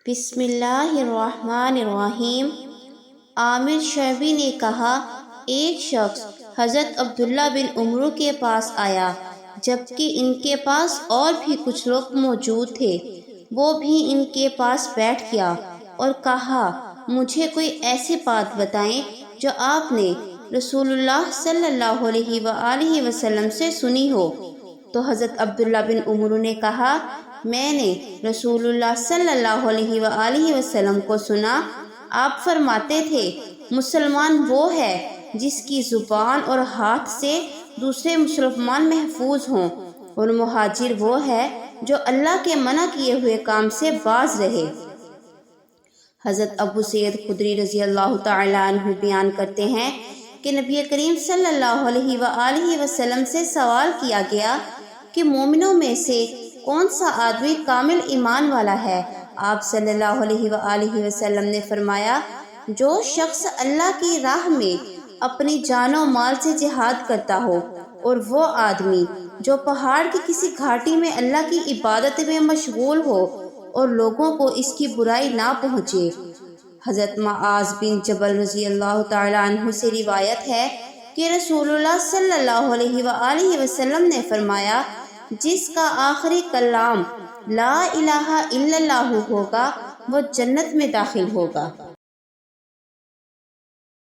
بسم اللہ الرحمن الرحیم۔ عامر شعبی نے کہا، ایک شخص حضرت عبداللہ بن عمرو کے پاس آیا جبکہ ان کے پاس اور بھی کچھ لوگ موجود تھے۔ وہ بھی ان کے پاس بیٹھ گیا اور کہا، مجھے کوئی ایسی بات بتائیں جو آپ نے رسول اللہ صلی اللہ علیہ وآلہ وسلم سے سنی ہو۔ تو حضرت عبداللہ بن عمرو نے کہا، میں نے رسول اللہ صلی اللہ علیہ وآلہ وسلم کو سنا، آپ فرماتے تھے، مسلمان وہ ہے جس کی زبان اور ہاتھ سے دوسرے مسلمان محفوظ ہوں، اور مہاجر وہ ہے جو اللہ کے منع کیے ہوئے کام سے باز رہے۔ حضرت ابو سعید خدری رضی اللہ تعالیٰ عنہ بیان کرتے ہیں کہ نبی کریم صلی اللہ علیہ وآلہ وسلم سے سوال کیا گیا کہ مومنوں میں سے کون سا آدمی کامل ایمان والا ہے؟ آپ صلی اللہ علیہ وآلہ وسلم نے فرمایا، جو شخص اللہ کی راہ میں اپنی جان و مال سے جہاد کرتا ہو، اور وہ آدمی جو پہاڑ کی کسی گھاٹی میں اللہ کی عبادت میں مشغول ہو اور لوگوں کو اس کی برائی نہ پہنچے۔ حضرت معاذ بن جبل رضی اللہ تعالیٰ عنہ سے روایت ہے کہ رسول اللہ صلی اللہ علیہ وآلہ وسلم نے فرمایا، جس کا آخری کلام لا الہ الا اللہ ہوگا وہ جنت میں داخل ہوگا۔